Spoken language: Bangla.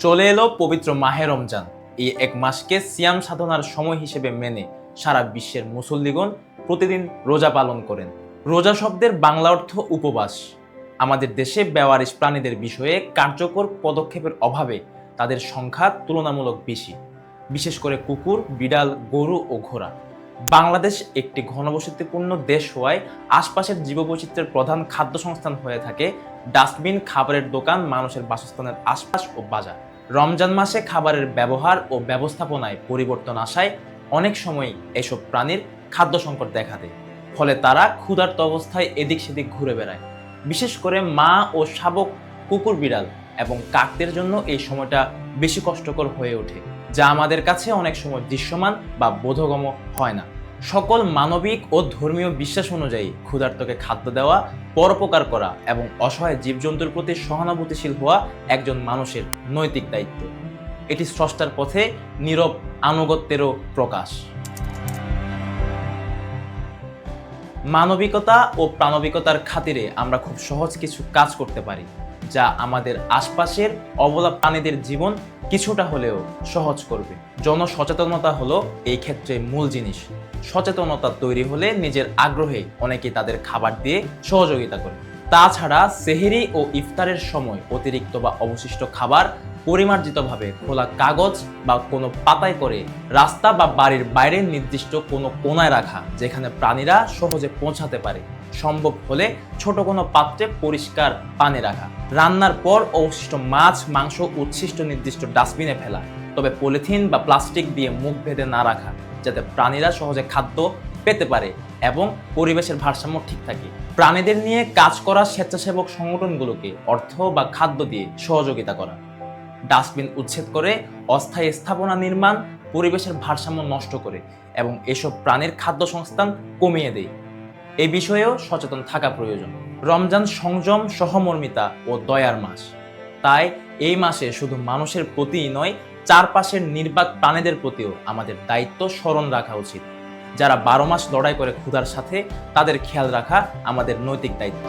চলে এলো পবিত্র মাহে রমজান। এই এক মাসকে সিয়াম সাধনার সময় হিসেবে মেনে সারা বিশ্বের মুসল্লিগণ প্রতিদিন রোজা পালন করেন। রোজা শব্দের বাংলা অর্থ উপবাস। আমাদের দেশে বেওয়ারিশ প্রাণীদের বিষয়ে কার্যকর পদক্ষেপের অভাবে তাদের সংখ্যা তুলনামূলক বেশি, বিশেষ করে কুকুর, বিড়াল, গরু ও ঘোড়া। বাংলাদেশ একটি ঘনবসতিপূর্ণ দেশ হওয়ায় আশপাশের জীববৈচিত্র্যের প্রধান খাদ্য সংস্থান হয়ে থাকে ডাস্টবিন, খাবারের দোকান, মানুষের বাসস্থানের আশপাশ ও বাজার। রমজান মাসে খাবারের ব্যবহার ও ব্যবস্থাপনায় পরিবর্তন আসায় অনেক সময় এসব প্রাণীর খাদ্য সংকট দেখা দেয়। ফলে তারা ক্ষুধার্ত অবস্থায় এদিক সেদিক ঘুরে বেড়ায়। বিশেষ করে মা ও শাবক কুকুর, বিড়াল এবং কাকদের জন্য এই সময়টা বেশি কষ্টকর হয়ে ওঠে, যা আমাদের কাছে অনেক সময় দৃশ্যমান বা বোধগম্য হয় না। সকল মানবিক ও ধর্মীয় বিশ্বাস অনুযায়ী ক্ষুধার্তকে খাদ্য দেওয়া, পরোপকার করা এবং অসহায় জীবজন্তুর প্রতি সহানুভূতিশীল হওয়া একজন মানুষের নৈতিক দায়িত্ব। এটি স্রষ্টার পথে নীরব আনুগত্যেরও প্রকাশ। মানবিকতা ও প্রাণবিকতার খাতিরে আমরা খুব সহজ কিছু কাজ করতে পারি, যা আমাদের আশপাশের অবলা প্রাণীদের জীবন কিছুটা হলেও সহজ করবে। জনসচেতনতা হলো এই ক্ষেত্রে মূল জিনিস। সচেতনতা তৈরি হলে নিজের আগ্রহে অনেকেই তাদের খাবার দিয়ে সহযোগিতা করে। তাছাড়া সেহরি ও ইফতারের সময় অতিরিক্ত বা অবশিষ্ট খাবার পরিমার্জিতভাবে খোলা কাগজ বা কোনো পাতায় করে রাস্তা বা বাড়ির বাইরের নির্দিষ্ট কোনো কোণায় রাখা, যেখানে প্রাণীরা সহজে পৌঁছাতে পারে। সম্ভব হলে ছোট কোনো পাত্রে পরিষ্কার পানি রাখা। রান্নার পর অবশিষ্ট মাছ, মাংস উচ্ছিষ্ট নির্দিষ্ট ডাস্টবিনে ফেলা, তবে পলিথিন বা প্লাস্টিক দিয়ে মুখ বেঁধে না রাখা, যাতে প্রাণীরা সহজে খাদ্য পেতে পারে এবং পরিবেশের ভারসাম্য ঠিক থাকে। প্রাণীদের নিয়ে কাজ করা স্বেচ্ছাসেবক সংগঠনগুলোকে অর্থ বা খাদ্য দিয়ে সহযোগিতা করা। ডাস্টবিন উচ্ছেদ করে অস্থায়ী স্থাপনা নির্মাণ পরিবেশের ভারসাম্য নষ্ট করে এবং এসব প্রাণীর খাদ্য সংস্থান কমিয়ে দেয়। এই বিষয়েও সচেতন থাকা প্রয়োজন। রমজান সংযম, সহমর্মিতা ও দয়ার মাস। তাই এই মাসে শুধু মানুষের প্রতিই নয়, চারপাশের নির্বাক প্রাণীদের প্রতিও আমাদের দায়িত্ব স্মরণ রাখা উচিত। যারা 12 মাস লড়াই করে ক্ষুধার সাথে, তাদের খেয়াল রাখা আমাদের নৈতিক দায়িত্ব।